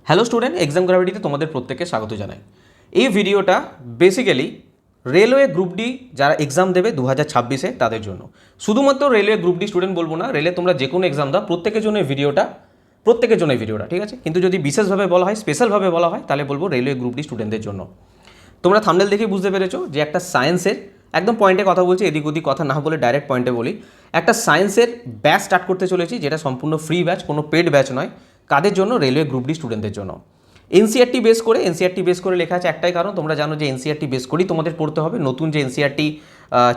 Hello student, exam গ্র্যাভিটিতে তোমাদের প্রত্যেককে স্বাগত জানাই। এই ভিডিওটা বেসিক্যালি রেলওয়ে গ্রুপ ডি যারা এক্সাম দেবে 2026-এ তাদের জন্য। শুধুমাত্র রেলওয়ে গ্রুপ ডি স্টুডেন্ট বলবো না, রেলে তোমরা যে কোনো এক্সাম দাও প্রত্যেকের জন্য এই ভিডিওটা, ঠিক আছে। কিন্তু যদি বিশেষভাবে বলা হয়, স্পেশালভাবে বলা হয়, তাহলে বলবো রেলওয়ে গ্রুপ ডি স্টুডেন্টদের জন্য। তোমরা থাম্বনেল দেখে বুঝতে পেরেছো যে একটা সায়েন্সের একদম পয়েন্টে কথা বলছি, এদিক ওদিক কথা না বলে ডাইরেক্ট পয়েন্টে বলি। একটা সায়েন্সের ব্যাচ স্টার্ট করতে চলেছি, যেটা সম্পূর্ণ ফ্রি ব্যাচ, কোনো পেড ব্যাচ নয়। কাদের জন্য? রেলওয়ে গ্রুপ ডি স্টুডেন্টদের জন্য। এনসিআরটি বেস করে লেখা আছে একটাই কারণ, তোমরা জানো যে এনসিআরটি বেস করেই তোমাদের পড়তে হবে। নতুন যে এনসিআরটি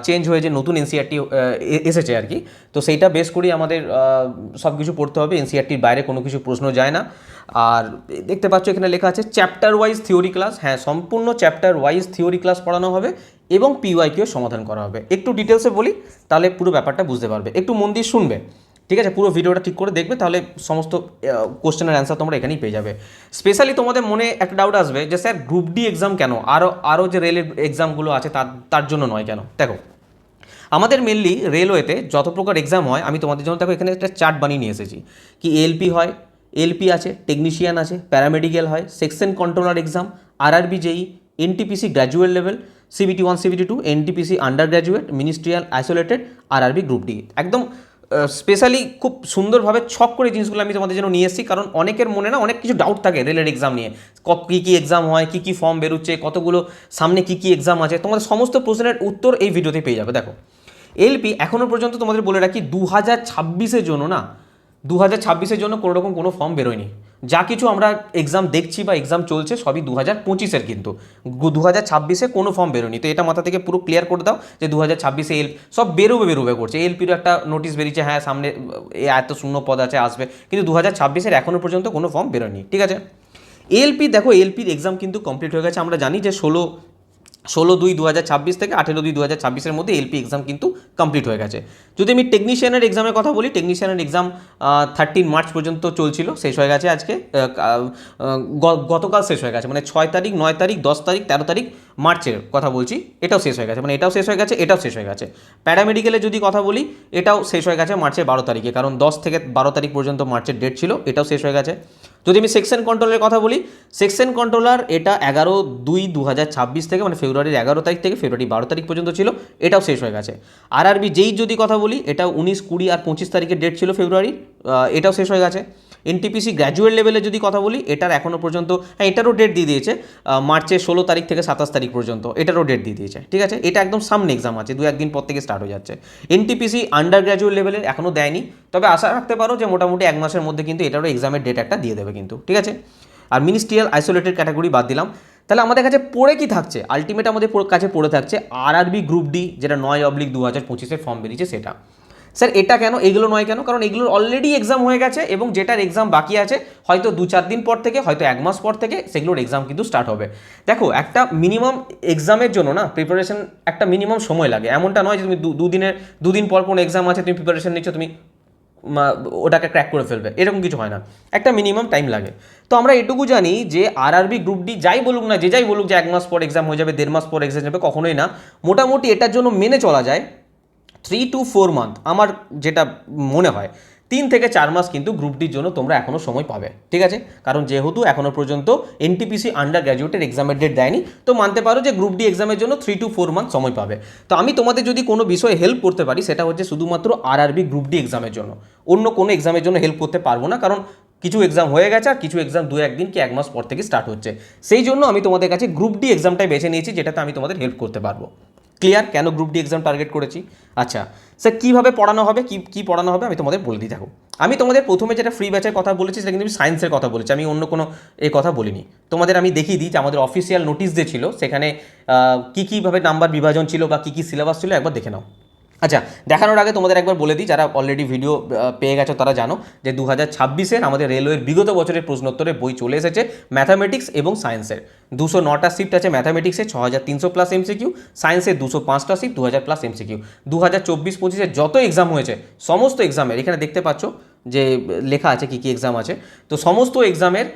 চেঞ্জ হয়ে যে নতুন এনসিআরটি এসেছে আর কি, তো সেইটা বেস করেই আমাদের সব কিছু পড়তে হবে। এনসিআরটির বাইরে কোনো কিছু প্রশ্ন যায় না। আর দেখতে পাচ্ছ এখানে লেখা আছে চ্যাপ্টার ওয়াইজ থিওরি ক্লাস। হ্যাঁ, সম্পূর্ণ চ্যাপ্টার ওয়াইজ থিওরি ক্লাস পড়ানো হবে এবং পিওয়াইকিউ সমাধান করা হবে। একটু ডিটেলসে বলি, তাহলে পুরো ব্যাপারটা বুঝতে পারবে। একটু মন দিয়ে শুনবে, ঠিক আছে? পুরো ভিডিওটা ঠিক করে দেখবে, তাহলে সমস্ত কোশ্চেনের অ্যান্সার তোমরা এখানেই পেয়ে যাবে। স্পেশালি তোমাদের মনে একটা ডাউট আসবে যে স্যার গ্রুপ ডি এক্সাম কেন, আরও যে রেলের এক্সামগুলো আছে তার জন্য নয় কেন? দেখো, আমাদের মেনলি রেলওয়েতে যত প্রকার এক্সাম হয়, আমি তোমাদের জন্য দেখো এখানে একটা চার্ট বানিয়ে নিয়ে এসেছি। কি এলপি হয়, এলপি আছে, টেকনিশিয়ান আছে, প্যারামেডিক্যাল হয়, section controller exam, RRB JE, NTPC graduate level, CBT 1 CBT 2, NTPC under graduate, ministerial isolated, RRB group D. একদম স্পেশালি খুব সুন্দরভাবে ছক করে জিনিসগুলো আমি তোমাদের জন্য নিয়ে এসেছি, কারণ অনেকের মনে না অনেক কিছু ডাউট থাকে রেলের এক্সাম নিয়ে। কী কী এক্সাম হয়, কী কী ফর্ম বেরোচ্ছে, কতগুলো সামনে কী কী এক্সাম আছে, তোমাদের সমস্ত প্রশ্নের উত্তর এই ভিডিওতে পেয়ে যাবে। দেখো, এলপি এখনও পর্যন্ত তোমাদের বলে রাখি 2026-এর জন্য না, 2026-এর জন্য কোনো রকম কোনো ফর্ম বেরোয়নি। যা কিছু আমরা এক্সাম দেখছি বা এক্সাম চলছে সবই 2025-এর, কিন্তু 2026-এ কোনো ফর্ম বেরোয়নি। তো এটা মাথা থেকে পুরো ক্লিয়ার করে দাও যে 2026-এ সব বেরোবে করছে। এলপিরও একটা নোটিশ বেরিয়েছে, হ্যাঁ সামনে এত শূন্য পদ আছে, আসবে, কিন্তু 2026-এর এখনও পর্যন্ত কোনো ফর্ম বেরোয়নি, ঠিক আছে? এলপি দেখো, এলপির এক্সাম কিন্তু কমপ্লিট হয়ে গেছে। আমরা জানি যে 16/2/2026 থেকে 18/2/2026-এর মধ্যে এলপি এক্সাম কিন্তু কমপ্লিট হয়ে গেছে। যদি আমি টেকনিশিয়ানের এক্সামের কথা বলি, টেকনিশিয়ানের এক্সাম 13 মার্চ পর্যন্ত চলছিল, শেষ হয়ে গেছে আজকে, গতকাল শেষ হয়ে গেছে, মানে 6 তারিখ, 9 তারিখ, 10 তারিখ, 13 তারিখ মার্চের কথা বলছি, এটাও শেষ হয়ে গেছে, মানে এটাও শেষ হয়ে গেছে, এটাও শেষ হয়ে গেছে। প্যারামেডিক্যালে যদি কথা বলি, এটাও শেষ হয়ে গেছে মার্চের 12 তারিখে, কারণ 10 থেকে 12 তারিখ পর্যন্ত মার্চের ডেট ছিল, এটাও শেষ হয়ে গেছে। যদি আমি সেকশন কন্ট্রোলের কথা বলি, সেকশন কন্ট্রোলার এটা 11/2/2026 থেকে, মানে ফেব্রুয়ারির 11 তারিখ থেকে ফেব্রুয়ারি 12 তারিখ পর্যন্ত ছিল, এটাও শেষ হয়ে গেছে। আরআরবি জেই যদি কথা বলি, এটাও 19, 20 আর 25 তারিখের ডেট ছিল ফেব্রুয়ারি, এটাও শেষ হয়ে গেছে। এনটিপিসি গ্র্যাজুয়েট লেভেলে যদি কথা বলি, এটার এখনও পর্যন্ত, হ্যাঁ এটারও ডেট দিয়ে দিয়েছে, মার্চের 16 তারিখ থেকে 27 তারিখ পর্যন্ত, এটারও ডেট দিয়ে দিয়েছে, ঠিক আছে? এটা একদম সামনে এক্সাম আছে, 2-1 দিন পর থেকে স্টার্ট হয়ে যাচ্ছে। এনটিপিসি আন্ডার গ্র্যাজুয়েট লেভেলের এখনও দেয়নি, তবে আশা রাখতে পারো যে মোটামুটি 1 মাসের মধ্যে কিন্তু এটারও এক্সামের ডেট একটা দিয়ে দেবে কিন্তু, ঠিক আছে? আর মিনিস্ট্রিয়াল আইসোলেটেড ক্যাটাগরি বাদ দিলাম। তাহলে আমাদের কাছে পড়ে কি থাকছে? আলটিমেট আমাদের কাছে পড়ে থাকছে আরআরবি গ্রুপ ডি, যেটা 9/2025-এর ফর্ম বেরিয়েছে সেটা। স্যার এটা কেন, এগুলো নয় কেন? কারণ এগুলোর অলরেডি এক্সাম হয়ে গেছে, এবং যেটার এক্সাম বাকি আছে হয়তো 2-4 দিন পর থেকে, হয়তো 1 মাস পর থেকে সেগুলোর এক্সাম কিন্তু স্টার্ট হবে। দেখো, একটা মিনিমাম এক্সামের জন্য না প্রিপারেশন একটা মিনিমাম সময় লাগে। এমনটা নয় যে তুমি দুদিন পর কোনো এক্সাম আছে, তুমি প্রিপারেশন নিচ্ছ, তুমি ওটাকে ক্র্যাক করে ফেলবে, এরকম কিছু হয় না, একটা মিনিমাম টাইম লাগে। তো আমরা এটুকু জানি যে আরআরবি গ্রুপ ডি যাই বলুক না, যাই বলুক যে 1 মাস পর এক্সাম হয়ে যাবে, 1.5 মাস পর এক্সাম যাবে, কখনোই না। মোটামুটি এটার জন্য মেনে চলা যায় 3 to 4 মান্থ, আমার যেটা মনে হয় 3 থেকে 4 মাস কিন্তু গ্রুপ ডির জন্য তোমরা এখনও সময় পাবে, ঠিক আছে? কারণ যেহেতু এখনও পর্যন্ত এনটিপিসি আন্ডার গ্র্যাজুয়েটের এক্সামের ডেট দেয়নি, তো মানতে পারো যে গ্রুপ ডি এক্সামের জন্য 3 to 4 মান্থ সময় পাবে। তো আমি তোমাদের যদি কোনো বিষয়ে হেল্প করতে পারি, সেটা হচ্ছে শুধুমাত্র আরআরবি গ্রুপ ডি এক্সামের জন্য, অন্য কোনো এক্সামের জন্য হেল্প করতে পারবো না, কারণ কিছু এক্সাম হয়ে গেছে আর কিছু এক্সাম 2-1 দিন কি 1 মাস পর থেকে স্টার্ট হচ্ছে। সেই জন্য আমি তোমাদের কাছে গ্রুপ ডি এক্সামটাই বেছে নিয়েছি, যেটাতে আমি তোমাদের হেল্প করতে পারবো। ক্লিয়ার কেন গ্রুপ ডি এক্সাম টার্গেট করেছি? আচ্ছা স্যার, কীভাবে পড়ানো হবে, কি পড়ানো হবে আমি তোমাদের বলে দিই। দেখো, আমি তোমাদের প্রথমে যেটা ফ্রি ব্যাচের কথা বলেছি, সেটা কিন্তু আমি সায়েন্সের কথা বলেছি, আমি অন্য কোনো এই কথা বলিনি। তোমাদের আমি দেখিয়ে দিই যে আমাদের অফিসিয়াল নোটিশ যে ছিল, সেখানে কীভাবে নাম্বার বিভাজন ছিল বা কী সিলেবাস ছিল, একবার দেখে নাও। আচ্ছা, দেখানোর আগে তোমাদের একবার বলে দিই, যারা অলরেডি ভিডিও পেয়ে গেছো তারা জানো যে 2026-এর আমাদের রেলওয়ের বিগত বছরের প্রশ্নোত্তরের বই চলে এসেছে ম্যাথামেটিক্স এবং সায়েন্সের। 209টা শিফট আছে ম্যাথামেটিক্সে, 6300 প্লাস এমসিকিউ, সায়েন্সের 205টা শিফট, 2000 প্লাস এমসিকিউ। 2024-25-এর যত এক্সাম হয়েছে সমস্ত এক্সামের এখানে দেখতে পাচ্ছ যে লেখা আছে কী কী এক্সাম আছে। তো সমস্ত এক্সামের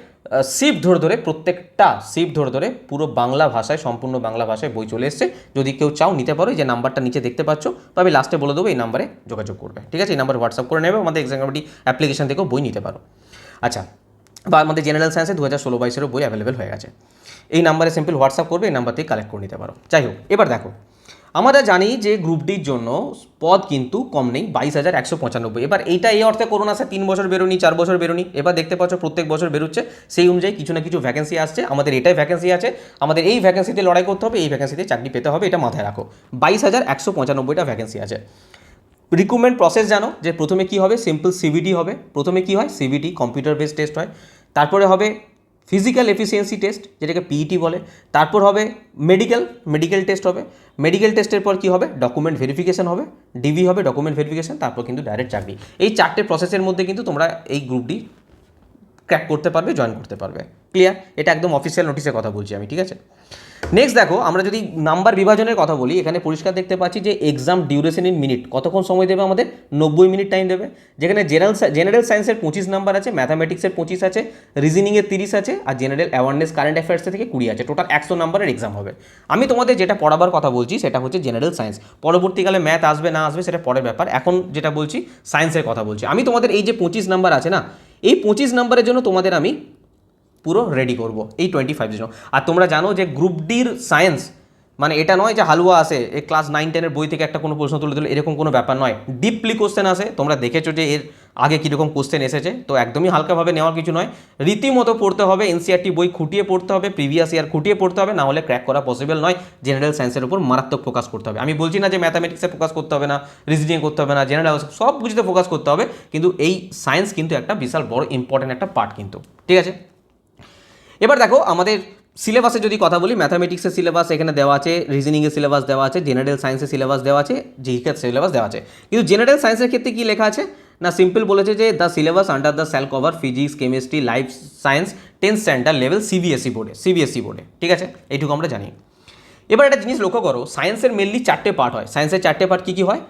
শিফট ধরে প্রত্যেকটা শিফট ধরে পুরো বাংলা ভাষায়, সম্পূর্ণ বাংলা ভাষায় বই চলে এসছে। যদি কেউ চাও নিতে পারো, যে নাম্বারটা নিচে দেখতে পাচ্ছ, তো আমি লাস্টে বলে দেবো, এই নাম্বারে যোগাযোগ করবে, ঠিক আছে? এই নাম্বারে হোয়াটসঅ্যাপ করে নেবে, আমাদের এক্সাম কমিটি অ্যাপ্লিকেশন থেকেও বই নিতে পারো। আচ্ছা, বা আমাদের জেনারেল সায়েন্সে 2016-22 বই অ্যাভেলেবেল হয়ে গেছে। এই নাম্বারে সিম্পল হোয়াটসঅ্যাপ করবে, এই নাম্বার থেকে কালেক্ট করে নিতে পারো। যাই হোক, এবার দেখো আমরা জানি যে গ্রুপ ডির জন্য পদ কিন্তু কম নেই, 22,195। এবার এইটা এই অর্থে করোনা স্যার 3 বছর বেরোনি, 4 বছর বেরোনি, এবার দেখতে পাচ্ছ প্রত্যেক বছর বেরোচ্ছে, সেই অনুযায়ী কিছু না কিছু ভ্যাকেন্সি আসছে। আমাদের এটাই ভ্যাকেন্সি আছে, আমাদের এই ভ্যাকেন্সিতে লড়াই করতে হবে, এই ভ্যাকেন্সিতে চাকরি পেতে হবে, এটা মাথায় রাখো। 22,195টা ভ্যাকেন্সি আছে। রিক্রুটমেন্ট প্রসেস জানো যে প্রথমে কি হবে, সিম্পল সিভিটি হবে। প্রথমে কি হয়, সিভিটি কম্পিউটার বেসড টেস্ট হয়, তারপরে হবে ফিজিক্যাল এফিসিয়েন্সি টেস্ট যেটাকে পিইটি বলে, তারপর হবে মেডিকেল টেস্ট হবে। মেডিকেল টেস্টের পর কি হবে, ডকুমেন্ট ভেরিফিকেশন হবে, ডিভি হবে, ডকুমেন্ট ভেরিফিকেশন, তারপর কিন্তু ডাইরেক্ট চাকরি। এই 4টে প্রসেসের মধ্যে কিন্তু তোমরা এই গ্রুপ ডি ক্র্যাক করতে পারবে, জয়েন করতে পারবে। ক্লিয়ার? এটা একদম অফিসিয়াল নোটিশের কথা বলছি আমি, ঠিক আছে। নেক্সট দেখো, আমরা যদি নাম্বার বিভাজনের কথা বলি, এখানে পরিষ্কার দেখতে পাচ্ছি যে এক্সাম ডিউরেশন ইন মিনিট, কতক্ষণ সময় দেবে আমাদের, 90 মিনিট টাইম দেবে। যেখানে জেনারেল সায়েন্সের 25 নাম্বার আছে, ম্যাথামেটিক্সের 25 আছে, রিজনিংয়ের 30 আছে, আর জেনারেল অ্যাওয়ারনেস কারেন্ট অ্যাফেয়ার্স থেকে 20 আছে। টোটাল 100 নাম্বারের এক্সাম হবে। আমি তোমাদের যেটা পড়াবার কথা বলছি সেটা হচ্ছে জেনারেল সায়েন্স। পরবর্তীকালে ম্যাথ আসবে না আসবে সেটা পরের ব্যাপার, এখন যেটা বলছি সায়েন্সের কথা বলছি। আমি তোমাদের এই যে 25 নাম্বার আছে না, এই 25 নাম্বারের জন্য তোমাদের আমি পুরো রেডি করব এই 25 জন্য। আর তোমরা জানো যে গ্রুপ ডির সায়েন্স মানে এটা নয় যে হালুয়া আসে এই ক্লাস 9-10 বই থেকে একটা কোনো প্রশ্ন তুলে দিল, এরকম কোনো ব্যাপার নয়। ডিপলি কোশ্চেন আসে, তোমরা দেখেছো যে এর আগে কীরকম কোশ্চেন এসেছে, তো একদমই হালকাভাবে নেওয়ার কিছু নয়। রীতিমতো পড়তে হবে, এনসিআরটি বই খুঁটিয়ে পড়তে হবে, প্রিভিয়াস ইয়ার খুঁটিয়ে পড়তে হবে, না হলে ক্র্যাক করা পসিবল নয়। জেনারেল সায়েন্সের উপর মারাত্মক ফোকাস করতে হবে। আমি বলছি না যে ম্যাথামেটিক্সে ফোকাস করতে হবে না, রিজনিং করতে হবে না, জেনারেল সব কিছুতে ফোকাস করতে হবে, কিন্তু এই সায়েন্স কিন্তু একটা বিশাল বড় ইম্পর্টেন্ট একটা পার্ট কিন্তু, ঠিক আছে। এবার দেখো আমাদের সিলেবাসে যদি কথা বলি, ম্যাথামেটিক্সের সিলেবাস এখানে দেওয়া আছে, রিজনিংয়ের সিলেবাস দেওয়া আছে, জেনারেল সায়েন্সের সিলেবাস দেওয়া আছে, জিকের সিলেবাস দেওয়া আছে। কিন্তু জেনারেল সায়েন্সের ক্ষেত্রে কী লেখা আছে না, সিম্পল বলেছে যে the syllabus under the shall cover physics, chemistry, life science 10th standard level CBSE বোর্ডে, ঠিক আছে, এইটুকু আমরা জানি। এবার একটা জিনিস লক্ষ্য করো, সায়েন্সের মেনলি 4টে পার্ট হয়। সায়েন্সের 4টে পার্ট কী কী হয়,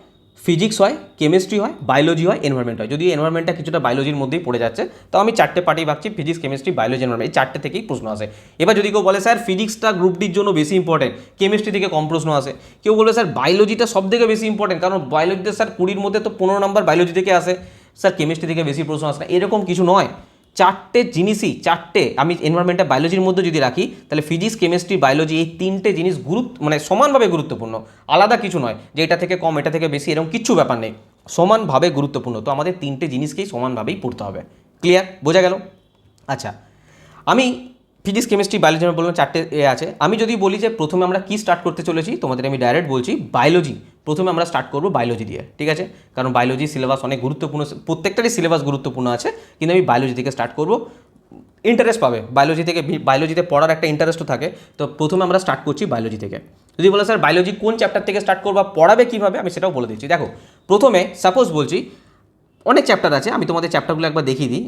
ফিজিক্স হয়, কেমিস্ট্রি হয়, বায়োলজি হয়, এনভায়রনমেন্ট হয়। যদি এনভায়রনমেন্টটা কিছুটা বায়োলজির মধ্যেই পড়ে যাচ্ছে, তো আমি 4টে পার্টেই ভাবছি, ফিজিক্স, কেমিস্ট্রি, বায়োলজি, এনভায়রনমেন্ট, এই 4টে থেকেই প্রশ্ন আসে। এবার যদি কেউ বলে স্যার ফিজিক্সটা গ্রুপ ডির জন্য বেশি ইম্পর্টেন্ট, কেমিস্ট্রি থেকে কম প্রশ্ন আসে, কেউ বলবে স্যার বায়োলজিটা সব থেকে বেশি ইম্পর্টেন্ট, কারণ বায়োলজিতে স্যার 20-র মধ্যে তো 15 নাম্বার বায়োলজি থেকে আসে, স্যার কেমিস্ট্রি থেকে বেশি প্রশ্ন আসে না, এরকম কিছু নয়। 4টে জিনিসই, 4টে আমি এনভায়রনমেন্টটা বায়োলজির মধ্যে যদি রাখি, তাহলে ফিজিক্স, কেমিস্ট্রি, বায়োলজি এই 3টে জিনিস মানে সমানভাবে গুরুত্বপূর্ণ, আলাদা কিছু নয় যে এটা থেকে কম এটা থেকে বেশি, এরকম কিচ্ছু ব্যাপার নেই, সমানভাবে গুরুত্বপূর্ণ। তো আমাদের 3টে জিনিসকেই সমানভাবেই পড়তে হবে। ক্লিয়ার? বোঝা গেল? আচ্ছা, আমি ফিজিক্স, কেমিস্ট্রি, বায়োলজি বললাম 4টে আছে। আমি যদি বলি যে প্রথমে আমরা কি স্টার্ট করতে চলেছি, তোমাদের আমি ডাইরেক্ট বলছি বায়োলজি। প্রথমে আমরা স্টার্ট করবো বায়োলজি দিয়ে, ঠিক আছে, কারণ বায়োলজি সিলেবাস অনেক গুরুত্বপূর্ণ, প্রত্যেকটারই সিলেবাস গুরুত্বপূর্ণ আছে, কিন্তু আমি বায়োলজি থেকে স্টার্ট করবো। ইন্টারেস্ট পাবে বায়োলজি থেকে, বায়োলজিতে পড়ার একটা ইন্টারেস্টও থাকে, তো প্রথমে আমরা স্টার্ট করছি বায়োলজি থেকে। যদি বলো স্যার বায়োলজি কোন চ্যাপ্টার থেকে স্টার্ট করবো, পড়াবে কীভাবে, আমি সেটাও বলে দিচ্ছি। দেখো প্রথমে সাপোজ বলছি অনেক চ্যাপ্টার আছে, আমি তোমাদের চ্যাপ্টারগুলো একবার দেখিয়ে দিই।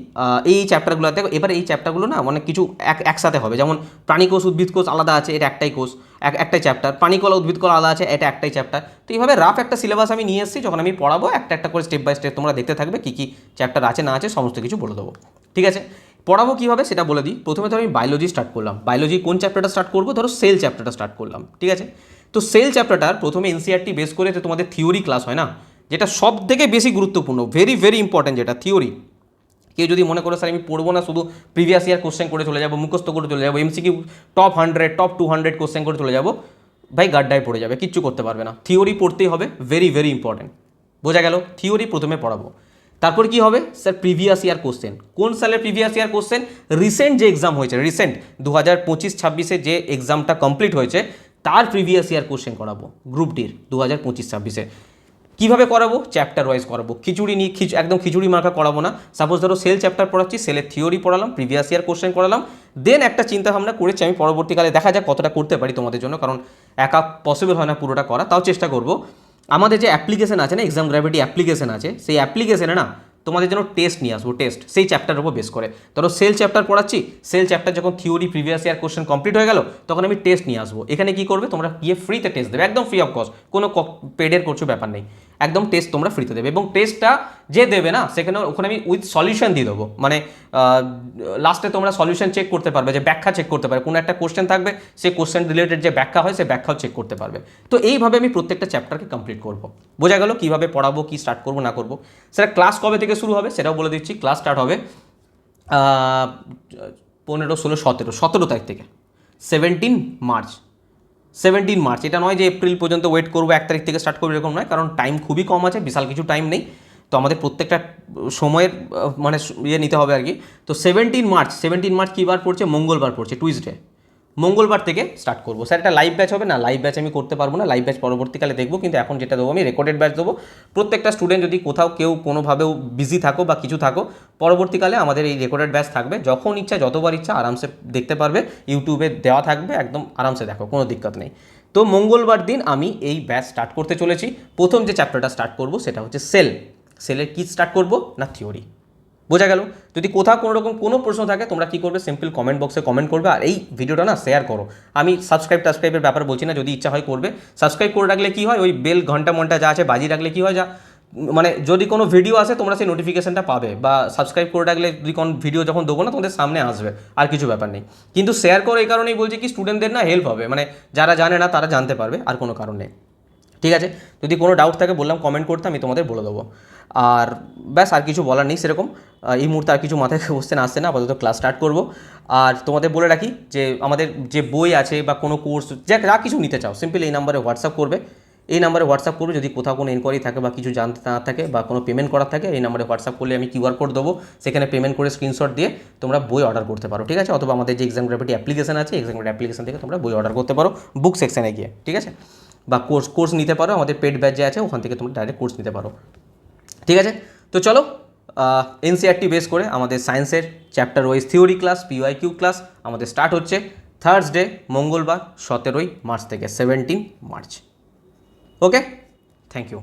এই চ্যাপ্টারগুলো দেখো, এবার এই চ্যাপ্টারগুলো না অনেক কিছু একসাথে হবে, যেমন প্রাণীকোষ, উদ্ভিদ কোষ আলাদা আছে, এটা একটাই কোষ, একটাই চ্যাপ্টার, প্রাণীকলা, উদ্ভিদ কলা আলাদা আছে, এটা একটাই চ্যাপ্টার। তো এইভাবে রাফ একটা সিলেবাস আমি নিয়ে এসেছি, যখন আমি পড়াবো একটা একটা করে স্টেপ বাই স্টেপ তোমরা দেখতে থাকবে, কী কী চ্যাপ্টার আছে না আছে সমস্ত কিছু বলে দেবো, ঠিক আছে। পড়াবো কীভাবে সেটা বলে দিই। প্রথমে ধরো আমি বায়োলজি স্টার্ট করলাম, বায়োলজি কোন চ্যাপ্টারটা স্টার্ট করবো, ধরো সেল চ্যাপ্টারটা স্টার্ট করলাম, ঠিক আছে। তো সেল চ্যাপ্টারটার প্রথমে এনসিআরটি বেস করে যে তোমাদের থিওরি ক্লাস হয় না, যেটা সব থেকে বেশি গুরুত্বপূর্ণ, ভেরি ভেরি ইম্পর্টেন্ট, যেটা থিওরি। কেউ যদি মনে করে স্যার আমি পড়বো না, শুধু প্রিভিয়াস ইয়ার কোশ্চেন করে চলে যাবো, মুখস্থ করে চলে যাবো, এমসিকিউ টপ 100 টপ 200 কোশ্চেন করে চলে যাবো, ভাই গাড্ডায় পড়ে যাবে, কিচ্ছু করতে পারবে না। থিওরি পড়তেই হবে, ভেরি ভেরি ইম্পর্টেন্ট। বোঝা গেল? থিওরি প্রথমে পড়াবো, তারপর কি হবে স্যার প্রিভিয়াস ইয়ার কোশ্চেন, কোন সালের প্রিভিয়াস ইয়ার কোশ্চেন, রিসেন্ট যে এক্সাম হয়েছে, রিসেন্ট 2025-26 যে এক্সামটা কমপ্লিট হয়েছে তার প্রিভিয়াস ইয়ার কোশ্চেন করাবো গ্রুপ ডির 2025-26। কীভাবে করাবো, চ্যাপ্টার ওয়াইজ করাবো, খিচুড়ি নিয়ে একদম খিচুড়ি মার্কা করাবো না। সাপোজ ধরো সেল চ্যাপ্টার পড়াচ্ছি, সেলের থিওরি পড়ালাম, প্রিভিয়াস ইয়ার কোশ্চেন করালাম, দেন একটা চিন্তা ভাবনা করেছি আমি পরবর্তীকালে, দেখা যাক কতটা করতে পারি তোমাদের জন্য, কারণ একা পসিবল হয় না পুরোটা করা, তাও চেষ্টা করবো। আমাদের যে অ্যাপ্লিকেশন আছে না, এক্সাম গ্র্যাভিটি অ্যাপ্লিকেশন আছে, সেই অ্যাপ্লিকেশনে না তোমাদের জন্য টেস্ট নিয়ে আসবো, টেস্ট সেই চ্যাপ্টারের উপর বেস করে। ধরো সেল চ্যাপ্টার পড়াচ্ছি, সেল চ্যাপ্টার যখন theory previous year question complete হয়ে গেল, তখন আমি টেস্ট নিয়ে আসবো। এখানে কি করবে তোমরা, গিয়ে ফ্রিতে টেস্ট দেবে, একদম ফ্রি অফ কস্ট, কোনো পেডের করছো ব্যাপার নেই, একদম টেস্ট তোমরা ফ্রিতে দেবে। এবং টেস্টটা যে দেবে না, সেখানে ওখানে আমি উইথ সলিউশন দিয়ে দেবো, মানে লাস্টে তোমরা সলিউশন চেক করতে পারবে, যে ব্যাখ্যা চেক করতে পারবে, কোনো একটা কোশ্চেন থাকবে, সেই কোশ্চেন রিলেটেড যে ব্যাখ্যা হয় সেই ব্যাখ্যাও চেক করতে পারবে। তো এইভাবে আমি প্রত্যেকটা চ্যাপ্টারকে কমপ্লিট করবো। বোঝা গেল কীভাবে পড়াবো, কী স্টার্ট করবো না করবো। সেটা ক্লাস কবে থেকে শুরু হবে সেটাও বলে দিচ্ছি। ক্লাস স্টার্ট হবে 15, 16, 17 তারিখ থেকে 17 মার্চ। 17 মার্চ, এটা নয় যে এপ্রিল পর্যন্ত ওয়েট করবো 1 তারিখ থেকে স্টার্ট করবো, এরকম নয়, কারণ টাইম খুবই কম আছে, বিশাল কিছু টাইম নেই। তো আমাদের প্রত্যেকটা সময়ের মানে ইয়ে নিতে হবে আর কি। তো 17 মার্চ কী বার পড়ছে? মঙ্গলবার পড়ছে, টুইসডে। মঙ্গলবার থেকে স্টার্ট করবো। স্যার একটা লাইভ ব্যাচ হবে না? লাইভ ব্যাচ আমি করতে পারবো না, লাইভ ব্যাচ পরবর্তীকালে দেখবো, কিন্তু এখন যেটা দেবো আমি রেকর্ডেড ব্যাচ দেবো। প্রত্যেকটা স্টুডেন্ট যদি কোথাও কেউ কোনোভাবেও বিজি থাকো বা কিছু থাকো, পরবর্তীকালে আমাদের এই রেকর্ডেড ব্যাচ থাকবে, যখন ইচ্ছা যতবার ইচ্ছা আরামসে দেখতে পারবে, ইউটিউবে দেওয়া থাকবে, একদম আরামসে দেখো, কোনো দিক্কত নেই। তো মঙ্গলবার দিন আমি এই ব্যাচ স্টার্ট করতে চলেছি। প্রথম যে চ্যাপ্টারটা স্টার্ট করবো সেটা হচ্ছে সেলের কি স্টার্ট করবো না থিওরি। বোঝা গেল? যদি কোথাও কোনো রকম কোনো প্রশ্ন থাকে তোমরা কী করবে, সিম্পল কমেন্ট বক্সে কমেন্ট করবে, আর এই ভিডিওটা না শেয়ার করো। আমি সাবস্ক্রাইবের ব্যাপার বলছি না, যদি ইচ্ছা হয় করবে। সাবস্ক্রাইব করে রাখলে কী হয়, ওই বেল ঘন্টা মন্টা যা আছে বাজিয়ে রাখলে কী হয়, যা মানে যদি কোনো ভিডিও আসে তোমরা সেই নোটিফিকেশনটা পাবে, বা সাবস্ক্রাইব করে রাখলে যদি কোনো ভিডিও যখন দেবো না তোমাদের সামনে আসবে, আর কিছু ব্যাপার নেই। কিন্তু শেয়ার করো এই কারণেই বলছি কি, স্টুডেন্টদের না হেল্প হবে, মানে যারা জানে না তারা জানতে পারবে, আর কোনো কারণ নেই। ঠিক আছে? যদি কোনো ডাউট থাকে বললাম কমেন্ট করতে, আমি তোমাদের বলে দেবো। আর ব্যাস, আর কিছু বলার নেই সেরকম। এই মুহূর্তে আর কিছু মাথায় কোশ্চেন আসছে না, আপাতত ক্লাস স্টার্ট করবো। আর তোমাদের বলে রাখি যে আমাদের যে বই আছে বা কোনো কোর্স যা কিছু নিতে চাও, সিম্পল এই নাম্বারে হোয়াটসঅ্যাপ করবে। এই নাম্বারে হোয়াটসঅ্যাপ করবে, যদি কোথাও কোনো এনকোয়ারি থাকে বা কিছু জানতে না থাকে বা কোনো পেমেন্ট করার থাকে, এই নাম্বারে হোয়াটসঅ্যাপ করলে আমি কিউআর কোড দেবো, সেখানে পেমেন্ট করে স্ক্রিনশট দিয়ে তোমরা বই অর্ডার করতে পারো। ঠিক আছে? অথবা আমাদের যে এক্সাম গ্র্যাভিটি অ্যাপ্লিকেশন আছে, এক্সাম গ্র্যাভিটি অ্যাপ্লিকেশন থেকে তোমরা বই অর্ডার করতে পারো বুক সেকশনে গিয়ে। ঠিক আছে? বা কোর্স নিতে পারো, আমাদের পেড ব্যাচ যে আছে ওখান থেকে তোমরা ডাইরেক্ট কোর্স নিতে পারো। ঠিক আছে? তো চলো, এনসিআরটি বেস করে আমাদের সায়েন্সের chapter wise theory class, PYQ class আমাদের স্টার্ট হচ্ছে থার্সডে মঙ্গলবার 17 মার্চ থেকে 17 মার্চ। Okay, thank you.